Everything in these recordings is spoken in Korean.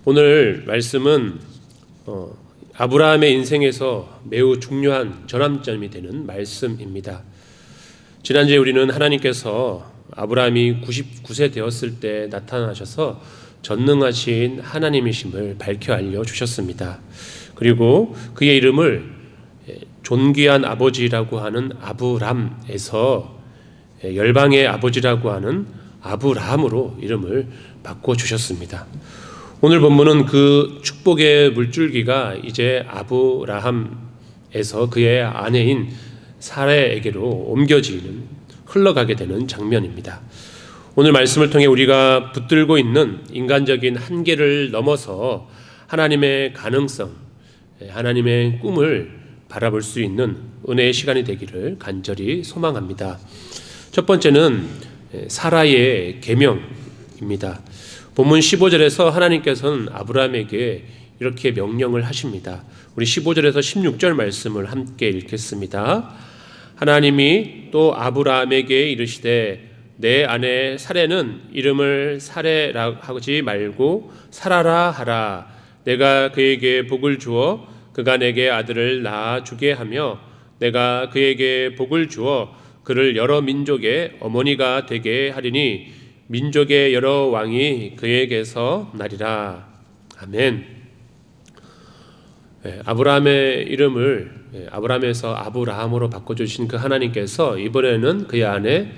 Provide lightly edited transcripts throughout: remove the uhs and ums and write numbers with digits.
오늘 말씀은 아브라함의 인생에서 매우 중요한 전환점이 되는 말씀입니다. 지난주에 우리는 하나님께서 아브라함이 99세 되었을 때 나타나셔서 전능하신 하나님이심을 밝혀 알려주셨습니다. 그리고 그의 이름을 존귀한 아버지라고 하는 아브람에서 열방의 아버지라고 하는 아브라함으로 이름을 바꿔주셨습니다. 오늘 본문은 그 축복의 물줄기가 이제 아브라함에서 그의 아내인 사라에게로 옮겨지는 흘러가게 되는 장면입니다. 오늘 말씀을 통해 우리가 붙들고 있는 인간적인 한계를 넘어서 하나님의 가능성, 하나님의 꿈을 바라볼 수 있는 은혜의 시간이 되기를 간절히 소망합니다. 첫 번째는 사라의 계명입니다. 본문 15절에서 하나님께서는 아브라함에게 이렇게 명령을 하십니다. 우리 15절에서 16절 말씀을 함께 읽겠습니다. 하나님이 또 아브라함에게 이르시되 내 아내 사레는 이름을 사레라 하지 말고 사라라 하라. 내가 그에게 복을 주어 그가 내게 아들을 낳아 주게 하며 내가 그에게 복을 주어 그를 여러 민족의 어머니가 되게 하리니 민족의 여러 왕이 그에게서 나리라. 아멘. 아브라함의 이름을 아브라함에서 아브라함으로 바꿔주신 그 하나님께서 이번에는 그의 아내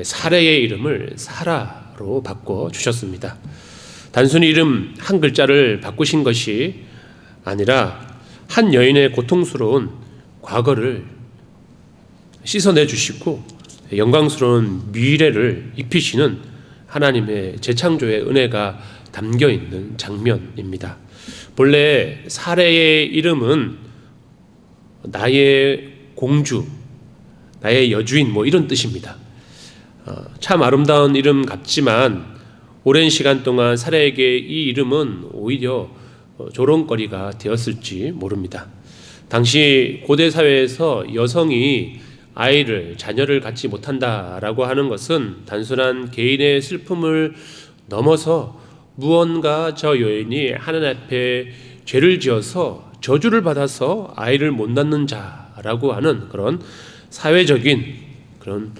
사레의 이름을 사라로 바꿔주셨습니다. 단순히 이름 한 글자를 바꾸신 것이 아니라 한 여인의 고통스러운 과거를 씻어내주시고 영광스러운 미래를 입히시는 하나님의 재창조의 은혜가 담겨있는 장면입니다. 본래 사레의 이름은 나의 공주, 나의 여주인 이런 뜻입니다. 참 아름다운 이름 같지만 오랜 시간 동안 사레에게 이 이름은 오히려 조롱거리가 되었을지 모릅니다. 당시 고대 사회에서 여성이 자녀를 갖지 못한다라고 하는 것은 단순한 개인의 슬픔을 넘어서 무언가 저 여인이 하나님 앞에 죄를 지어서 저주를 받아서 아이를 못 낳는 자라고 하는 그런 사회적인 그런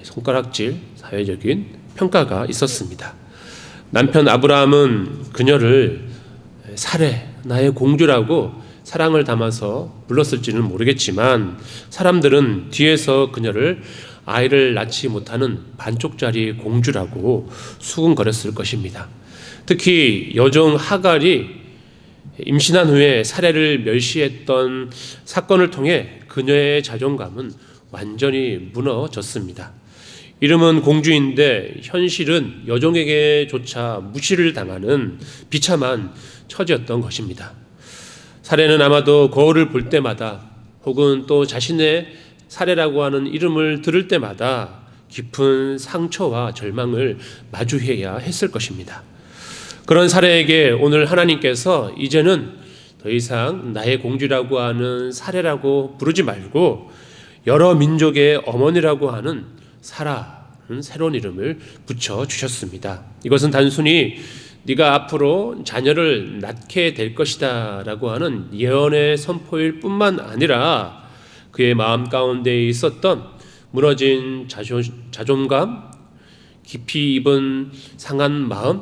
손가락질, 사회적인 평가가 있었습니다. 남편 아브라함은 그녀를 사레, 나의 공주라고 사랑을 담아서 불렀을지는 모르겠지만 사람들은 뒤에서 그녀를 아이를 낳지 못하는 반쪽짜리 공주라고 수군거렸을 것입니다. 특히 여종 하갈이 임신한 후에 사레를 멸시했던 사건을 통해 그녀의 자존감은 완전히 무너졌습니다. 이름은 공주인데 현실은 여종에게조차 무시를 당하는 비참한 처지였던 것입니다. 사레는 아마도 거울을 볼 때마다 혹은 또 자신의 사레라고 하는 이름을 들을 때마다 깊은 상처와 절망을 마주해야 했을 것입니다. 그런 사레에게 오늘 하나님께서 이제는 더 이상 나의 공주라고 하는 사레라고 부르지 말고 여러 민족의 어머니라고 하는 사라는 새로운 이름을 붙여주셨습니다. 이것은 단순히 네가 앞으로 자녀를 낳게 될 것이다 라고 하는 예언의 선포일 뿐만 아니라 그의 마음 가운데 있었던 무너진 자존감, 깊이 입은 상한 마음,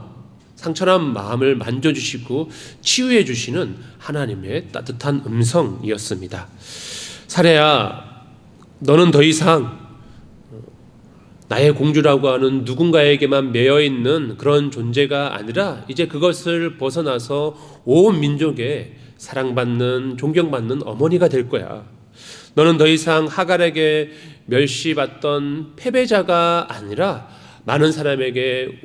상처난 마음을 만져주시고 치유해 주시는 하나님의 따뜻한 음성이었습니다. 사레야, 너는 더 이상 나의 공주라고 하는 누군가에게만 매여있는 그런 존재가 아니라 이제 그것을 벗어나서 온 민족에 사랑받는, 존경받는 어머니가 될 거야. 너는 더 이상 하갈에게 멸시받던 패배자가 아니라 많은 사람에게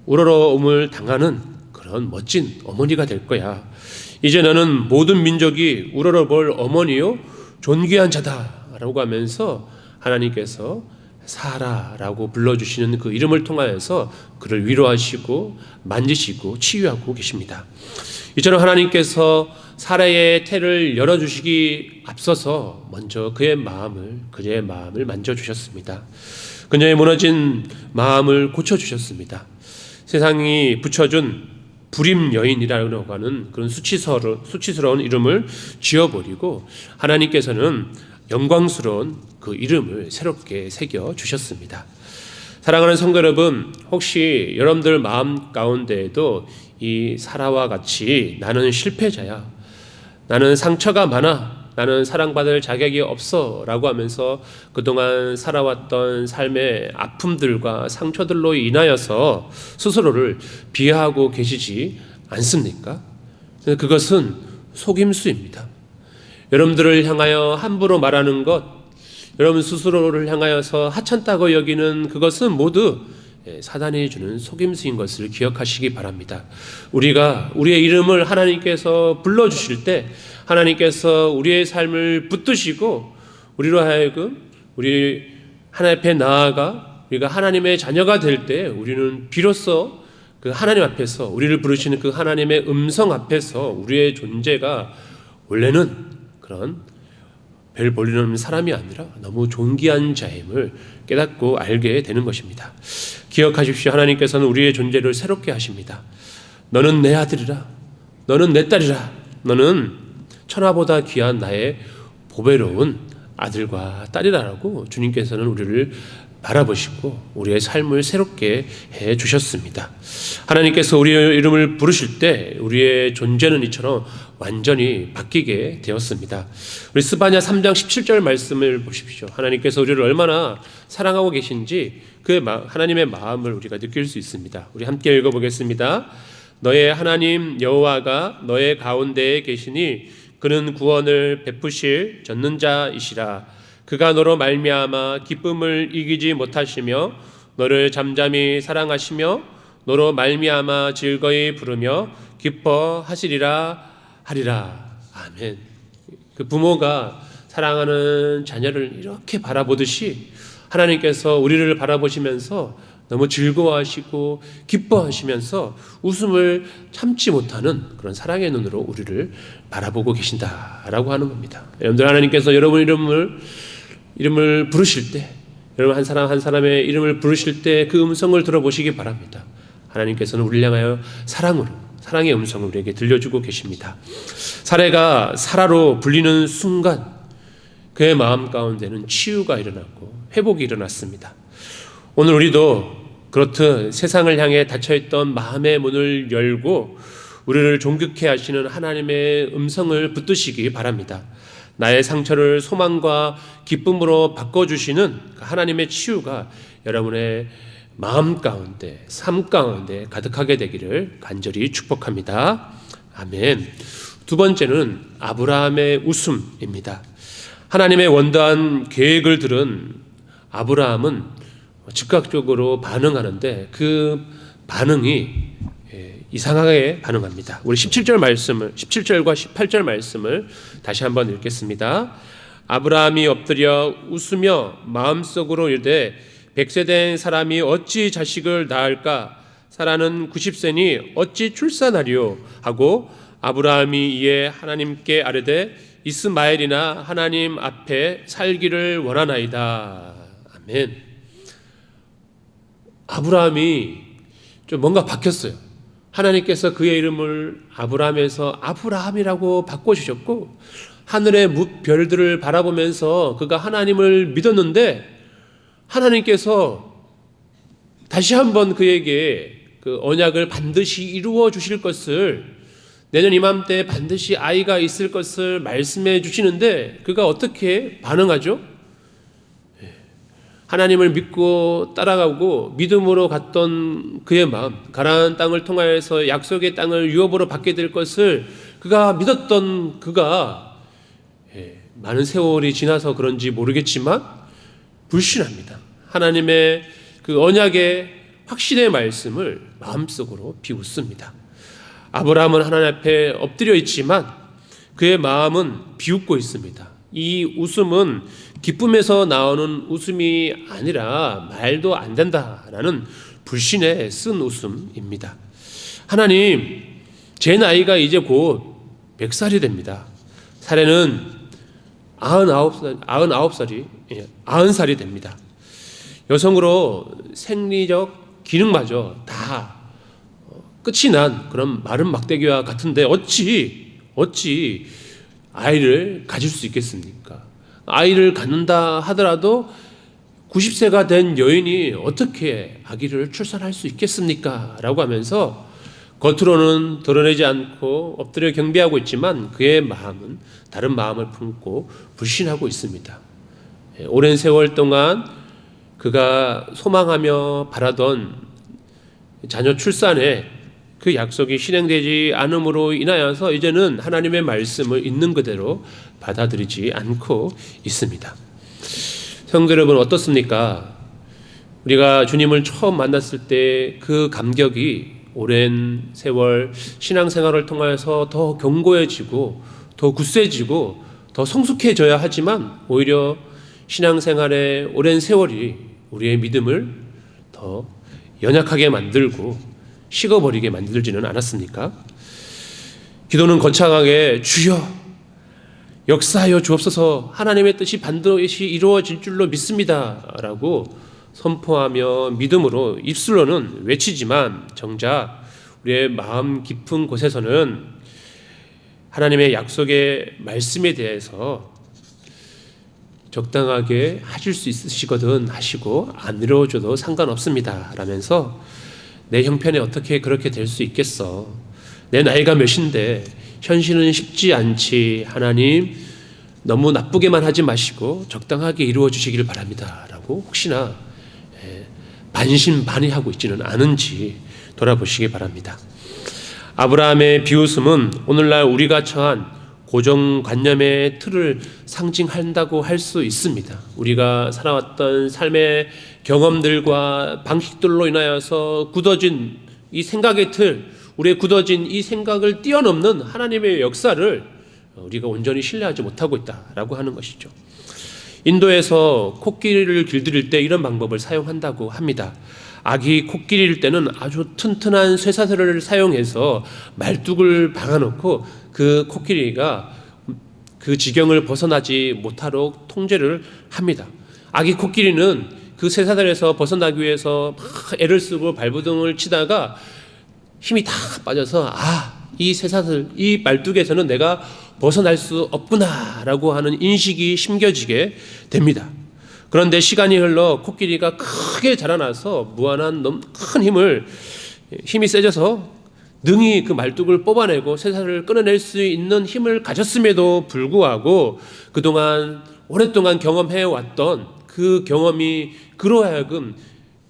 우러러움을 당하는 그런 멋진 어머니가 될 거야. 이제 너는 모든 민족이 우러러볼 어머니요 존귀한 자다라고 하면서 하나님께서 사라라고 불러주시는 그 이름을 통하여서 그를 위로하시고 만지시고 치유하고 계십니다. 이처럼 하나님께서 사라의 태를 열어주시기 앞서서 먼저 그의 마음을 만져주셨습니다. 그녀의 무너진 마음을 고쳐주셨습니다. 세상이 붙여준 불임 여인이라고 하는 그런 수치스러운 이름을 지어버리고 하나님께서는 영광스러운 그 이름을 새롭게 새겨 주셨습니다. 사랑하는 성도 여러분, 혹시 여러분들 마음 가운데에도 이 사라와 같이 나는 실패자야, 나는 상처가 많아, 나는 사랑받을 자격이 없어 라고 하면서 그동안 살아왔던 삶의 아픔들과 상처들로 인하여서 스스로를 비하하고 계시지 않습니까? 그것은 속임수입니다. 여러분들을 향하여 함부로 말하는 것, 여러분 스스로를 향하여서 하찮다고 여기는 그것은 모두 사단이 주는 속임수인 것을 기억하시기 바랍니다. 우리가 우리의 이름을 하나님께서 불러주실 때 하나님께서 우리의 삶을 붙드시고 우리로 하여금 우리 하나님 앞에 나아가 우리가 하나님의 자녀가 될 때 우리는 비로소 그 하나님 앞에서 우리를 부르시는 그 하나님의 음성 앞에서 우리의 존재가 원래는 그런 별 볼일 없는 사람이 아니라 너무 존귀한 자임을 깨닫고 알게 되는 것입니다. 기억하십시오. 하나님께서는 우리의 존재를 새롭게 하십니다. 너는 내 아들이라, 너는 내 딸이라, 너는 천하보다 귀한 나의 보배로운 아들과 딸이라고 주님께서는 우리를 바라보시고 우리의 삶을 새롭게 해 주셨습니다. 하나님께서 우리의 이름을 부르실 때 우리의 존재는 이처럼 완전히 바뀌게 되었습니다. 우리 스바냐 3장 17절 말씀을 보십시오. 하나님께서 우리를 얼마나 사랑하고 계신지 그 하나님의 마음을 우리가 느낄 수 있습니다. 우리 함께 읽어보겠습니다. 너의 하나님 여호와가 너의 가운데에 계시니 그는 구원을 베푸실 전능자이시라. 그가 너로 말미암아 기쁨을 이기지 못하시며 너를 잠잠히 사랑하시며 너로 말미암아 즐거이 부르며 기뻐하시리라 하리라. 아멘. 그 부모가 사랑하는 자녀를 이렇게 바라보듯이 하나님께서 우리를 바라보시면서 너무 즐거워하시고 기뻐하시면서 웃음을 참지 못하는 그런 사랑의 눈으로 우리를 바라보고 계신다라고 하는 겁니다. 여러분들, 하나님께서 여러분 이름을 부르실 때, 여러분 한 사람 한 사람의 이름을 부르실 때 그 음성을 들어보시기 바랍니다. 하나님께서는 우리를 향하여 사랑의 음성을 우리에게 들려주고 계십니다. 사례가 사라로 불리는 순간 그의 마음 가운데는 치유가 일어났고 회복이 일어났습니다. 오늘 우리도 그렇듯 세상을 향해 닫혀있던 마음의 문을 열고 우리를 존귀케 하시는 하나님의 음성을 붙드시기 바랍니다. 나의 상처를 소망과 기쁨으로 바꿔주시는 하나님의 치유가 여러분의 마음 가운데, 삶 가운데 가득하게 되기를 간절히 축복합니다. 아멘. 두 번째는 아브라함의 웃음입니다. 하나님의 원대한 계획을 들은 아브라함은 즉각적으로 반응하는데 그 반응이 이상하게 반응합니다. 우리 17절과 18절 말씀을 다시 한번 읽겠습니다. 아브라함이 엎드려 웃으며 마음속으로 이르되 100세 된 사람이 어찌 자식을 낳을까? 사라는 90세니 어찌 출산하리요? 하고 아브라함이 이에 하나님께 아뢰되 이스마엘이나 하나님 앞에 살기를 원하나이다. 아멘. 아브라함이 좀 뭔가 바뀌었어요. 하나님께서 그의 이름을 아브라함에서 아브라함이라고 바꿔주셨고 하늘의 별들을 바라보면서 그가 하나님을 믿었는데 하나님께서 다시 한번 그에게 그 언약을 반드시 이루어 주실 것을, 내년 이맘때 반드시 아이가 있을 것을 말씀해 주시는데 그가 어떻게 반응하죠? 하나님을 믿고 따라가고 믿음으로 갔던 그의 마음, 가나안 땅을 통하여서 약속의 땅을 유업으로 받게 될 것을 그가 믿었던 그가 많은 세월이 지나서 그런지 모르겠지만 불신합니다. 하나님의 그 언약의 확신의 말씀을 마음속으로 비웃습니다. 아브라함은 하나님 앞에 엎드려 있지만 그의 마음은 비웃고 있습니다. 이 웃음은 기쁨에서 나오는 웃음이 아니라 말도 안 된다라는 불신에 쓴 웃음입니다. 하나님, 제 나이가 이제 곧 100살이 됩니다. 사례는 90살이 됩니다. 여성으로 생리적 기능마저 다 끝이 난 그런 마른 막대기와 같은데 어찌 아이를 가질 수 있겠습니까? 아이를 갖는다 하더라도 90세가 된 여인이 어떻게 아기를 출산할 수 있겠습니까? 라고 하면서 겉으로는 드러내지 않고 엎드려 경배하고 있지만 그의 마음은 다른 마음을 품고 불신하고 있습니다. 오랜 세월 동안 그가 소망하며 바라던 자녀 출산에 그 약속이 실행되지 않음으로 인하여서 이제는 하나님의 말씀을 있는 그대로 받아들이지 않고 있습니다. 성도 여러분, 어떻습니까? 우리가 주님을 처음 만났을 때 그 감격이 오랜 세월 신앙생활을 통해서 더 견고해지고 더 굳세지고 더 성숙해져야 하지만 오히려 신앙생활의 오랜 세월이 우리의 믿음을 더 연약하게 만들고 식어버리게 만들지는 않았습니까? 기도는 거창하게 주여 역사하여 주옵소서, 하나님의 뜻이 반드시 이루어질 줄로 믿습니다 라고 선포하며 믿음으로 입술로는 외치지만 정작 우리의 마음 깊은 곳에서는 하나님의 약속의 말씀에 대해서 적당하게 하실 수 있으시거든 하시고 안 이루어져도 상관없습니다 라면서 내 형편에 어떻게 그렇게 될 수 있겠어, 내 나이가 몇인데 현실은 쉽지 않지, 하나님 너무 나쁘게만 하지 마시고 적당하게 이루어 주시기를 바랍니다 라고 혹시나 반신반의하고 있지는 않은지 돌아보시기 바랍니다. 아브라함의 비웃음은 오늘날 우리가 처한 고정관념의 틀을 상징한다고 할 수 있습니다. 우리가 살아왔던 삶의 경험들과 방식들로 인하여서 굳어진 이 생각의 틀, 우리의 굳어진 이 생각을 뛰어넘는 하나님의 역사를 우리가 온전히 신뢰하지 못하고 있다라고 하는 것이죠. 인도에서 코끼리를 길들일 때 이런 방법을 사용한다고 합니다. 아기 코끼리일 때는 아주 튼튼한 쇠사슬을 사용해서 말뚝을 박아놓고 그 코끼리가 그 지경을 벗어나지 못하도록 통제를 합니다. 아기 코끼리는 그 쇠사슬에서 벗어나기 위해서 막 애를 쓰고 발버둥을 치다가 힘이 다 빠져서 이 쇠사슬, 이 말뚝에서는 내가 벗어날 수 없구나라고 하는 인식이 심겨지게 됩니다. 그런데 시간이 흘러 코끼리가 크게 자라나서 무한한 큰 힘이 세져서 능히 그 말뚝을 뽑아내고 쇠사슬을 끊어낼 수 있는 힘을 가졌음에도 불구하고 그동안 오랫동안 경험해왔던 그 경험이 그로 하여금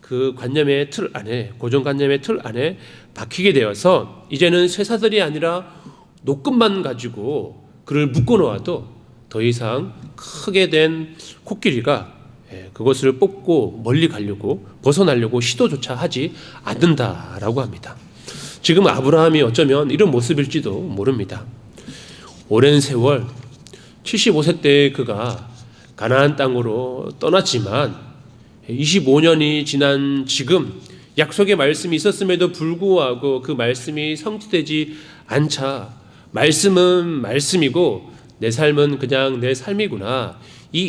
그 관념의 틀 안에, 고정관념의 틀 안에 박히게 되어서 이제는 쇠사슬이 아니라 노끈만 가지고 그를 묶어 놓아도 더 이상 크게 된 코끼리가 그것을 뽑고 멀리 가려고 벗어나려고 시도조차 하지 않는다라고 합니다. 지금 아브라함이 어쩌면 이런 모습일지도 모릅니다. 오랜 세월 75세 때 그가 가나안 땅으로 떠났지만 25년이 지난 지금 약속의 말씀이 있었음에도 불구하고 그 말씀이 성취되지 않자 말씀은 말씀이고 내 삶은 그냥 내 삶이구나, 이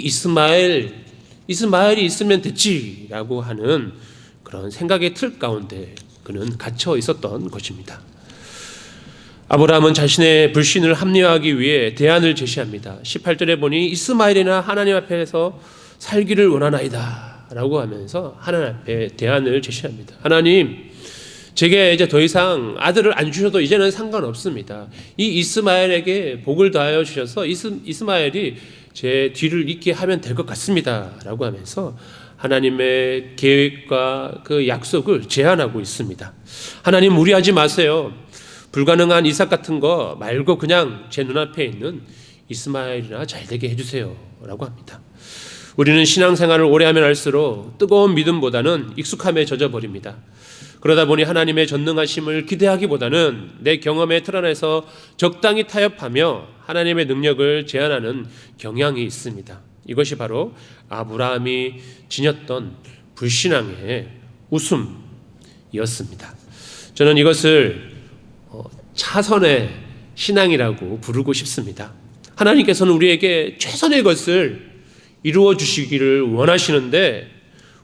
이스마엘이 있으면 됐지라고 하는 그런 생각의 틀 가운데 그는 갇혀 있었던 것입니다. 아브라함은 자신의 불신을 합리화하기 위해 대안을 제시합니다. 18절에 보니 이스마엘이나 하나님 앞에서 살기를 원하나이다 라고 하면서 하나님 앞에 대안을 제시합니다. 하나님, 제게 이제 더 이상 아들을 안 주셔도 이제는 상관없습니다. 이 이스마엘에게 복을 더하여 주셔서 이스마엘이 제 뒤를 잇게 하면 될 것 같습니다 라고 하면서 하나님의 계획과 그 약속을 제안하고 있습니다. 하나님, 무리하지 마세요. 불가능한 이삭 같은 거 말고 그냥 제 눈앞에 있는 이스마엘이나 잘 되게 해주세요 라고 합니다. 우리는 신앙생활을 오래 하면 할수록 뜨거운 믿음보다는 익숙함에 젖어버립니다. 그러다 보니 하나님의 전능하심을 기대하기보다는 내 경험의 틀 안에서 적당히 타협하며 하나님의 능력을 제한하는 경향이 있습니다. 이것이 바로 아브라함이 지녔던 불신앙의 웃음이었습니다. 저는 이것을 차선의 신앙이라고 부르고 싶습니다. 하나님께서는 우리에게 최선의 것을 이루어 주시기를 원하시는데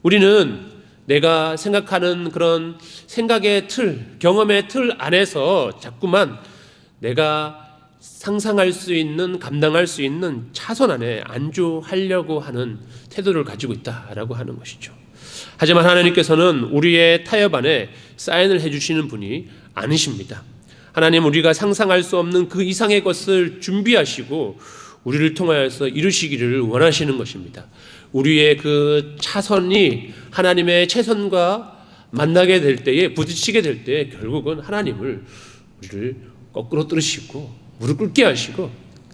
우리는 내가 생각하는 그런 생각의 틀, 경험의 틀 안에서 자꾸만 내가 상상할 수 있는, 감당할 수 있는 차선 안에 안주하려고 하는 태도를 가지고 있다라고 하는 것이죠. 하지만 하나님께서는 우리의 타협 안에 사인을 해주시는 분이 아니십니다. 하나님, 우리가 상상할 수 없는 그 이상의 것을 준비하시고 우리를 통하여서 이루시기를 원하시는 것입니다. 우리의 그 차선이 하나님의 최선과 만나게 될 때에, 부딪히게 될 때에 결국은 하나님을 우리를 거꾸로 들으시고 무릎 꿇게 하시고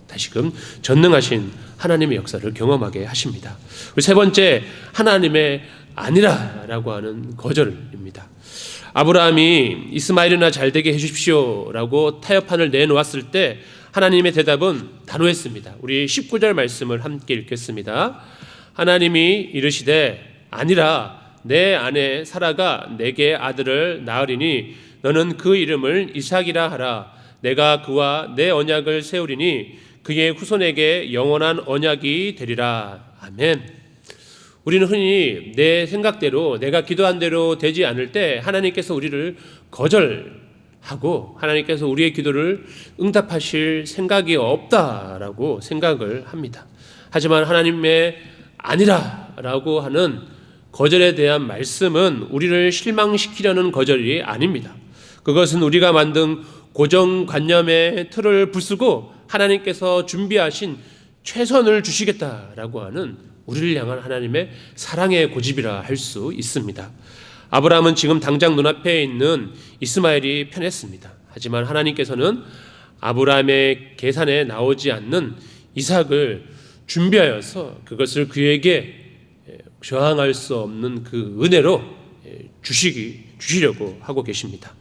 다시금 전능하신 하나님의 역사를 경험하게 하십니다. 그리고 세 번째, 하나님의 아니라라고 하는 거절입니다. 아브라함이 이스마엘이나 잘되게 해주십시오라고 타협판을 내놓았을 때 하나님의 대답은 단호했습니다. 우리 19절 말씀을 함께 읽겠습니다. 하나님이 이르시되 아니라 내 아내 사라가 내게 아들을 낳으리니 너는 그 이름을 이삭이라 하라. 내가 그와 내 언약을 세우리니 그의 후손에게 영원한 언약이 되리라. 아멘. 우리는 흔히 내 생각대로, 내가 기도한 대로 되지 않을 때 하나님께서 우리를 거절하고 하나님께서 우리의 기도를 응답하실 생각이 없다라고 생각을 합니다. 하지만 하나님의 아니라라고 하는 거절에 대한 말씀은 우리를 실망시키려는 거절이 아닙니다. 그것은 우리가 만든 고정관념의 틀을 부수고 하나님께서 준비하신 최선을 주시겠다라고 하는 우리를 향한 하나님의 사랑의 고집이라 할 수 있습니다. 아브라함은 지금 당장 눈앞에 있는 이스마엘이 편했습니다. 하지만 하나님께서는 아브라함의 계산에 나오지 않는 이삭을 준비하여서 그것을 그에게 저항할 수 없는 그 은혜로 주시려고 하고 계십니다.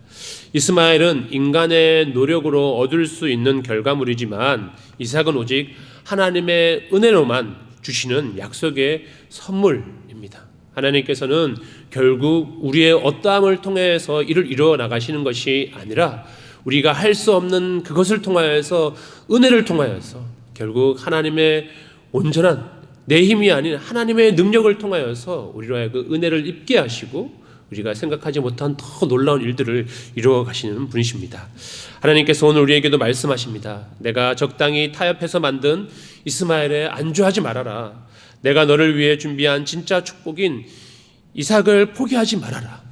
이스마엘은 인간의 노력으로 얻을 수 있는 결과물이지만 이삭은 오직 하나님의 은혜로만 주시는 약속의 선물입니다. 하나님께서는 결국 우리의 어떠함을 통해서 이를 이루어 나가시는 것이 아니라 우리가 할 수 없는 그것을 통하여서, 은혜를 통하여서 결국 하나님의 온전한, 내 힘이 아닌 하나님의 능력을 통하여서 우리로 그 은혜를 입게 하시고 우리가 생각하지 못한 더 놀라운 일들을 이루어 가시는 분이십니다. 하나님께서 오늘 우리에게도 말씀하십니다. 내가 적당히 타협해서 만든 이스마엘에 안주하지 말아라. 내가 너를 위해 준비한 진짜 축복인 이삭을 포기하지 말아라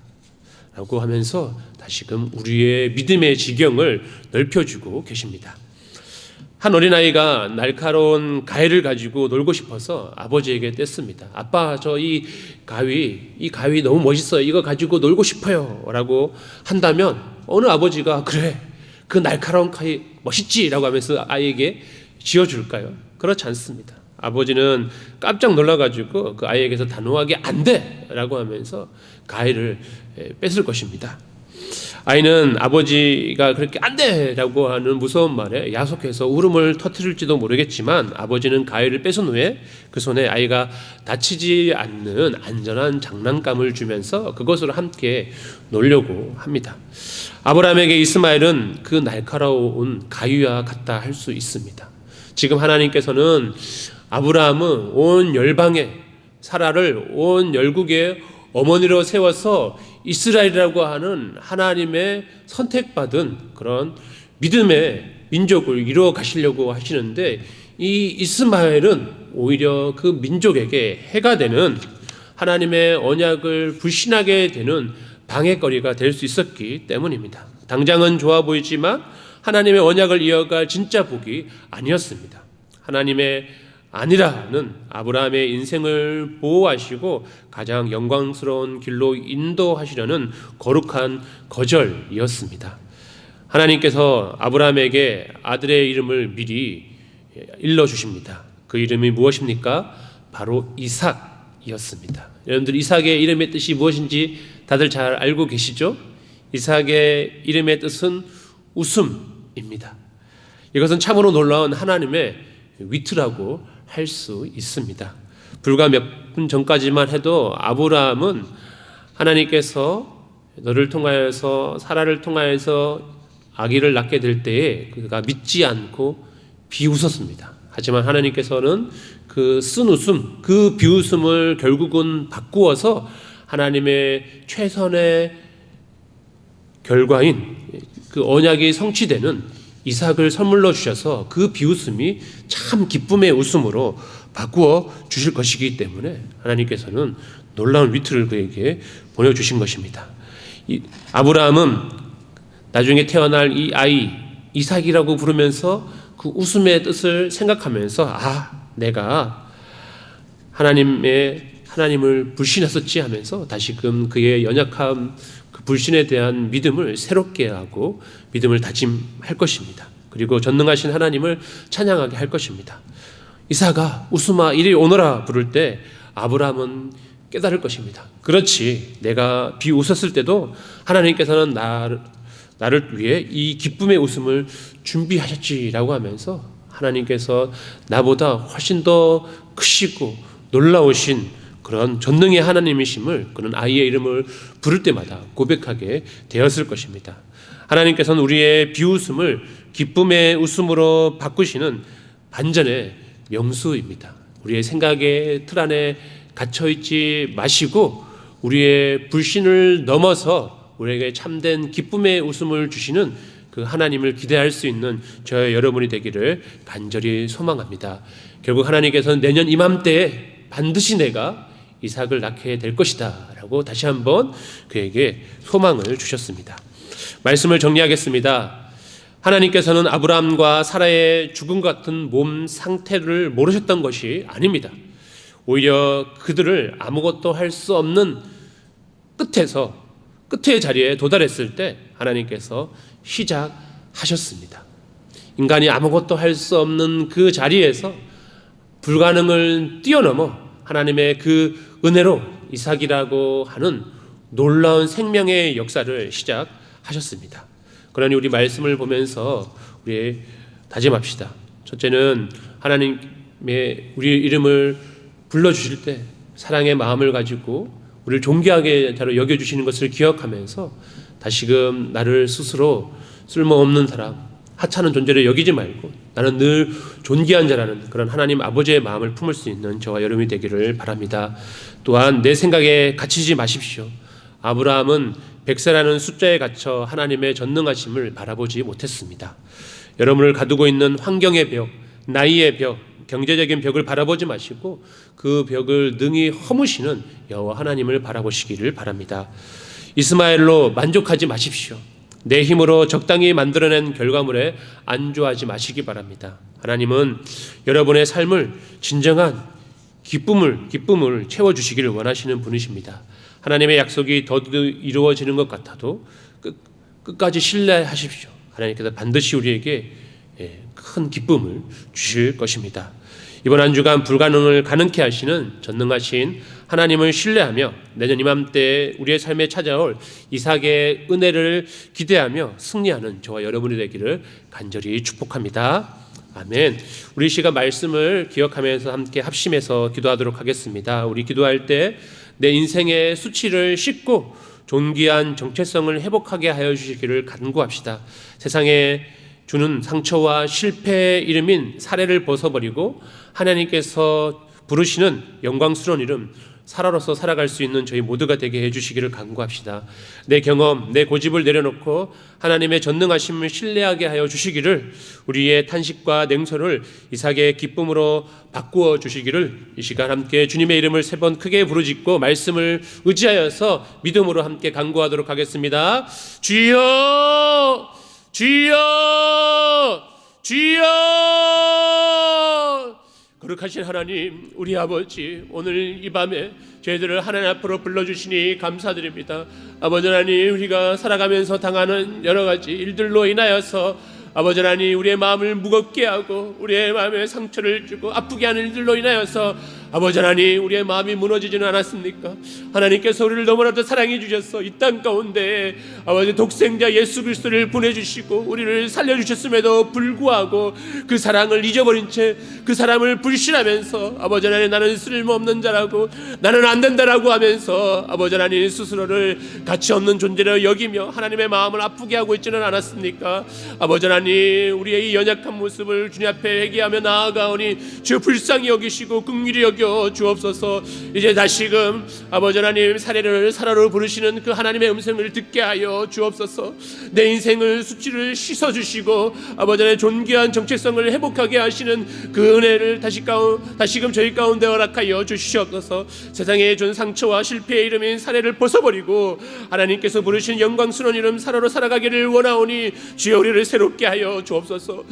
라고 하면서 다시금 우리의 믿음의 지경을 넓혀주고 계십니다. 한 어린아이가 날카로운 가위를 가지고 놀고 싶어서 아버지에게 뗐습니다. 아빠, 저 이 가위 너무 멋있어요. 이거 가지고 놀고 싶어요 라고 한다면 어느 아버지가 그래, 그 날카로운 가위 멋있지 라고 하면서 아이에게 지어줄까요? 그렇지 않습니다. 아버지는 깜짝 놀라가지고 그 아이에게서 단호하게 안 돼 라고 하면서 가위를 뺏을 것입니다. 아이는 아버지가 그렇게 안 돼! 라고 하는 무서운 말에 야속해서 울음을 터뜨릴지도 모르겠지만 아버지는 가위를 뺏은 후에 그 손에 아이가 다치지 않는 안전한 장난감을 주면서 그것으로 함께 놀려고 합니다. 아브라함에게 이스마엘은 그 날카로운 가위와 같다 할 수 있습니다. 지금 하나님께서는 아브라함은 온 열방에, 사라를 온 열국의 어머니로 세워서 이스라엘이라고 하는 하나님의 선택받은 그런 믿음의 민족을 이루어 가시려고 하시는데 이 이스마엘은 오히려 그 민족에게 해가 되는, 하나님의 언약을 불신하게 되는 방해거리가 될 수 있었기 때문입니다. 당장은 좋아 보이지만 하나님의 언약을 이어갈 진짜 복이 아니었습니다. 하나님의 아니라는 아브라함의 인생을 보호하시고 가장 영광스러운 길로 인도하시려는 거룩한 거절이었습니다. 하나님께서 아브라함에게 아들의 이름을 미리 일러주십니다. 그 이름이 무엇입니까? 바로 이삭이었습니다. 여러분들 이삭의 이름의 뜻이 무엇인지 다들 잘 알고 계시죠? 이삭의 이름의 뜻은 웃음입니다. 이것은 참으로 놀라운 하나님의 위트라고 할 수 있습니다. 불과 몇 분 전까지만 해도 아브라함은 하나님께서 너를 통하여서, 사라를 통하여서 아기를 낳게 될 때에 그가 믿지 않고 비웃었습니다. 하지만 하나님께서는 그 쓴 웃음, 그 비웃음을 결국은 바꾸어서 하나님의 최선의 결과인 그 언약이 성취되는 이삭을 선물로 주셔서 그 비웃음이 참 기쁨의 웃음으로 바꾸어 주실 것이기 때문에 하나님께서는 놀라운 위트를 그에게 보내주신 것입니다. 아브라함은 나중에 태어날 이 아이 이삭이라고 부르면서 그 웃음의 뜻을 생각하면서 내가 하나님을 불신했었지 하면서 다시금 그의 연약함, 그 불신에 대한 믿음을 새롭게 하고 믿음을 다짐할 것입니다. 그리고 전능하신 하나님을 찬양하게 할 것입니다. 이삭아 웃음아 이리 오너라 부를 때 아브라함은 깨달을 것입니다. 그렇지, 내가 비웃었을 때도 하나님께서는 나를 위해 이 기쁨의 웃음을 준비하셨지라고 하면서 하나님께서 나보다 훨씬 더 크시고 놀라우신 그런 전능의 하나님이심을 그런 아이의 이름을 부를 때마다 고백하게 되었을 것입니다. 하나님께서는 우리의 비웃음을 기쁨의 웃음으로 바꾸시는 반전의 명수입니다. 우리의 생각의 틀 안에 갇혀있지 마시고 우리의 불신을 넘어서 우리에게 참된 기쁨의 웃음을 주시는 그 하나님을 기대할 수 있는 저와 여러분이 되기를 간절히 소망합니다. 결국 하나님께서는 내년 이맘때에 반드시 내가 이삭을 낳게 될 것이다 라고 다시 한번 그에게 소망을 주셨습니다. 말씀을 정리하겠습니다. 하나님께서는 아브라함과 사라의 죽음 같은 몸 상태를 모르셨던 것이 아닙니다. 오히려 그들을 아무것도 할 수 없는 끝의 자리에 도달했을 때 하나님께서 시작하셨습니다. 인간이 아무것도 할 수 없는 그 자리에서 불가능을 뛰어넘어 하나님의 그 은혜로 이삭이라고 하는 놀라운 생명의 역사를 시작하셨습니다. 그러니 우리 말씀을 보면서 우리 다짐합시다. 첫째는 하나님의 우리 이름을 불러주실 때 사랑의 마음을 가지고 우리를 존귀하게 여겨주시는 것을 기억하면서 다시금 나를 스스로 쓸모없는 사람, 하찮은 존재를 여기지 말고 나는 늘 존귀한 자라는 그런 하나님 아버지의 마음을 품을 수 있는 저와 여러분이 되기를 바랍니다. 또한 내 생각에 갇히지 마십시오. 아브라함은 100세라는 숫자에 갇혀 하나님의 전능하심을 바라보지 못했습니다. 여러분을 가두고 있는 환경의 벽, 나이의 벽, 경제적인 벽을 바라보지 마시고 그 벽을 능히 허무시는 여호와 하나님을 바라보시기를 바랍니다. 이스마엘로 만족하지 마십시오. 내 힘으로 적당히 만들어낸 결과물에 안주하지 마시기 바랍니다. 하나님은 여러분의 삶을 진정한 기쁨을 채워주시기를 원하시는 분이십니다. 하나님의 약속이 더디게 이루어지는 것 같아도 끝까지 신뢰하십시오. 하나님께서 반드시 우리에게 큰 기쁨을 주실 것입니다. 이번 한 주간 불가능을 가능케 하시는 전능하신 하나님을 신뢰하며 내년 이맘때 우리의 삶에 찾아올 이삭의 은혜를 기대하며 승리하는 저와 여러분이 되기를 간절히 축복합니다. 아멘. 우리 시간 말씀을 기억하면서 함께 합심해서 기도하도록 하겠습니다. 우리 기도할 때 내 인생의 수치를 씻고 존귀한 정체성을 회복하게 하여 주시기를 간구합시다. 세상에 주는 상처와 실패의 이름인 사례를 벗어버리고 하나님께서 부르시는 영광스러운 이름 사라로서 살아갈 수 있는 저희 모두가 되게 해주시기를 간구합시다. 내 경험, 내 고집을 내려놓고 하나님의 전능하심을 신뢰하게 하여 주시기를, 우리의 탄식과 냉소를 이삭의 기쁨으로 바꾸어 주시기를 이 시간 함께 주님의 이름을 3번 크게 부르짖고 말씀을 의지하여서 믿음으로 함께 간구하도록 하겠습니다. 주여, 주여, 주여. 거룩하신 하나님, 우리 아버지, 오늘 이 밤에 저희들을 하나님 앞으로 불러주시니 감사드립니다. 아버지 하나님, 우리가 살아가면서 당하는 여러 가지 일들로 인하여서 아버지 하나님, 우리의 마음을 무겁게 하고 우리의 마음에 상처를 주고 아프게 하는 일들로 인하여서 아버지 하나님, 우리의 마음이 무너지지는 않았습니까? 하나님께서 우리를 너무나도 사랑해 주셔서 이 땅 가운데 아버지 독생자 예수 그리스도를 보내주시고 우리를 살려주셨음에도 불구하고 그 사랑을 잊어버린 채 그 사람을 불신하면서 아버지 하나님, 나는 쓸모없는 자라고 나는 안 된다라고 하면서 아버지 하나님 스스로를 가치 없는 존재로 여기며 하나님의 마음을 아프게 하고 있지는 않았습니까? 아버지 하나님, 우리의 이 연약한 모습을 주님 앞에 회개하며 나아가오니 주여 불쌍히 여기시고 긍휼히 여겨 새겨 주옵소서. 이제 다시금 아버지 하나님 사례를 사라로 부르시는 그 하나님의 음성을 듣게 하여 주옵소서. 내 인생을 수치를 씻어주시고 아버지 하나님 존귀한 정체성을 회복하게 하시는 그 은혜를 다시금 저희 가운데 허락하여 주시옵소서. 세상에 준 상처와 실패의 이름인 사례를 벗어버리고 하나님께서 부르신 영광스러운 이름 사라로 살아가기를 원하오니 주여 우리를 새롭게 하여 주옵소서.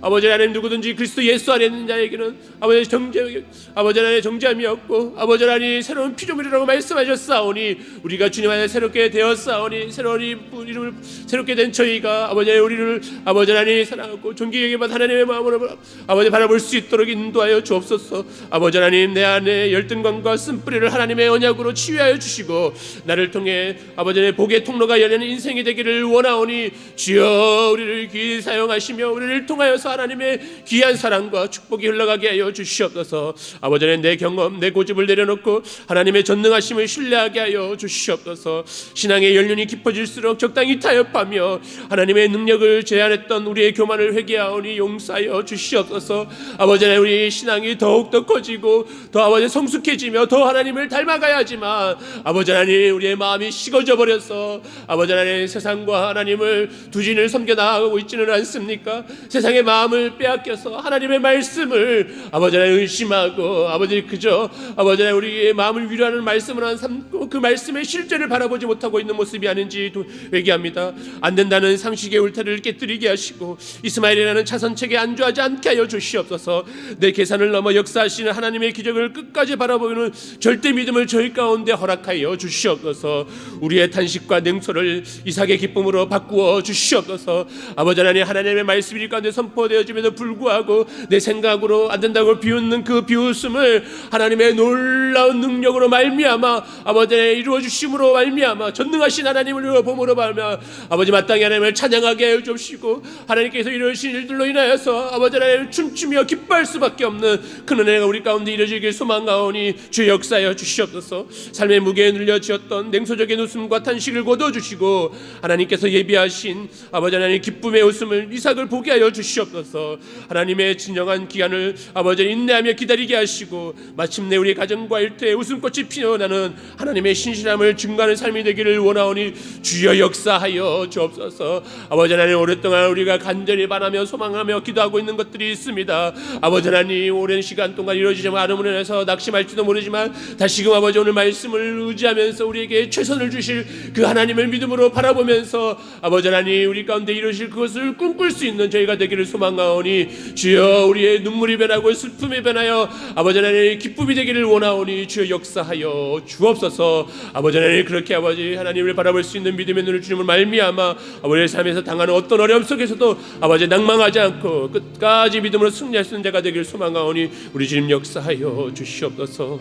아버지 하나님 누구든지 그리스도 예수 안에 있는 자에게는 아버지 하나님의 정죄함이 없고 아버지 하나님 새로운 피조물이라고 말씀하셨사오니 우리가 주님 안에 새롭게 되었사오니 새로운 이름을 새롭게 된 저희가 아버지 우리를 아버지 하나님 사랑하고 존귀하게 받은 하나님의 마음으로 아버지 바라볼 수 있도록 인도하여 주옵소서. 아버지 하나님 내 안에 열등감과 쓴뿌리를 하나님의 언약으로 치유하여 주시고 나를 통해 아버지 하나님 복의 통로가 열리는 인생이 되기를 원하오니 주여 우리를 귀히 사용하시며 우리를 통하여서 하나님의 귀한 사랑과 축복이 흘러가게 하여 주시옵소서. 아버지 하나님 내 경험 내 고집을 내려놓고 하나님의 전능하심을 신뢰하게 하여 주시옵소서. 신앙의 연륜이 깊어질수록 적당히 타협하며 하나님의 능력을 제한했던 우리의 교만을 회개하오니 용서하여 주시옵소서. 아버지 하나님 우리 신앙이 더욱더 커지고 더 아버지 성숙해지며 더 하나님을 닮아가야 하지만 아버지 하나님 우리의 마음이 식어져 버려서 아버지 하나님 세상과 하나님을 두진을 섬겨 나가고 있지는 않습니까? 세상의 마음을 빼앗겨서 하나님의 말씀을 아버지 하나님 의심하고 아버지 그저 아버지 하나님 우리의 마음을 위로하는 말씀을 삼고 그 말씀의 실제를 바라보지 못하고 있는 모습이 아닌지 회개합니다. 안 된다는 상식의 울타리를 깨뜨리게 하시고 이스마엘이라는 차선책에 안주하지 않게 하여 주시옵소서. 내 계산을 넘어 역사하시는 하나님의 기적을 끝까지 바라보는 절대 믿음을 저희 가운데 허락하여 주시옵소서. 우리의 탄식과 냉소를 이삭의 기쁨으로 바꾸어 주시옵소서. 아버지 하나님 하나님의 말씀이 가운데 선포되어짐에도 불구하고 내 생각으로 안 된다고 비웃는 그 비웃음을 하나님의 놀라운 능력으로 말미암아 아버지 이루어 주심으로 말미암아 전능하신 하나님을 봄으로 말미암아 아버지 마땅히 하나님을 찬양하게 해 주시고 하나님께서 이루신 일들로 인하여서 아버지 하나님 춤추며 기뻐할 수밖에 없는 큰 은혜가 우리 가운데 이루어지길 소망하오니 주 역사하여 주시옵소서. 삶의 무게에 눌려지었던 냉소적인 웃음과 탄식을 거둬주시고 하나님께서 예비하신 아버지 하나님 기쁨의 웃음을 이삭을 보게 하여 주시옵소서. 하나님의 진정한 기한을 아버지 인내하며 기다리게 하시고 마침내 우리 가정과 일터에 웃음꽃이 피어나는 하나님의 신실함을 증거하는 삶이 되기를 원하오니 주여 역사하여 주옵소서. 아버지 하나님 오랫동안 우리가 간절히 바라며 소망하며 기도하고 있는 것들이 있습니다. 아버지 하나님 오랜 시간 동안 이루어지지 않음으로 인해서 낙심할지도 모르지만 다시금 아버지 오늘 말씀을 의지하면서 우리에게 최선을 주실 그 하나님을 믿음으로 바라보면서 아버지 하나님 우리 가운데 이루실 그것을 꿈꿀 수 있는 저희가 되기를 소망하오니 주여 우리의 눈물이 변하고 슬픔이 변하여 아버지 하나님 기쁨이 되기를 원하오니 주여 역사하여 주옵소서. 아버지 하나님 그렇게 아버지 하나님을 바라볼 수 있는 믿음의 눈을 주님을 말미암아 아버지의 삶에서 당하는 어떤 어려움 속에서도 아버지 낭망하지 않고 끝까지 믿음으로 승리할 수 있는 자가 되기를 소망하오니 우리 주님 역사하여 주시옵소서.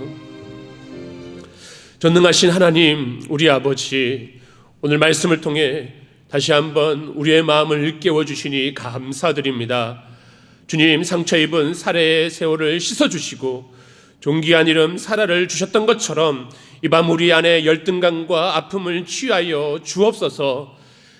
전능하신 하나님 우리 아버지 오늘 말씀을 통해 다시 한번 우리의 마음을 일깨워 주시니 감사드립니다. 주님 상처 입은 사례의 세월을 씻어주시고 존귀한 이름 사라를 주셨던 것처럼 이 밤 우리 안에 열등감과 아픔을 치유하여 주옵소서.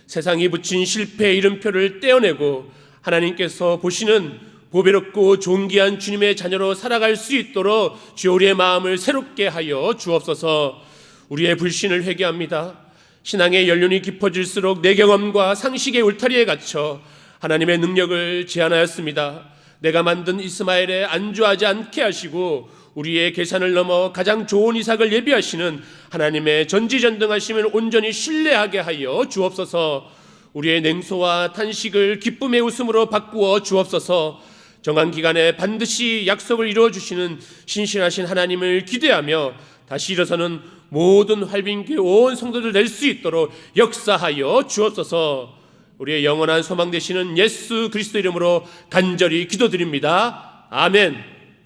세상이 붙인 실패의 이름표를 떼어내고 하나님께서 보시는 보배롭고 존귀한 주님의 자녀로 살아갈 수 있도록 주여 우리의 마음을 새롭게 하여 주옵소서. 우리의 불신을 회개합니다. 신앙의 연륜이 깊어질수록 내 경험과 상식의 울타리에 갇혀 하나님의 능력을 제한하였습니다. 내가 만든 이스마엘에 안주하지 않게 하시고 우리의 계산을 넘어 가장 좋은 이삭을 예비하시는 하나님의 전지전능하심을 온전히 신뢰하게 하여 주옵소서. 우리의 냉소와 탄식을 기쁨의 웃음으로 바꾸어 주옵소서. 정한 기간에 반드시 약속을 이루어 주시는 신실하신 하나님을 기대하며 다시 일어서는 모든 활빈기 온 성도들 될 수 있도록 역사하여 주옵소서. 우리의 영원한 소망 되시는 예수 그리스도 이름으로 간절히 기도드립니다. 아멘.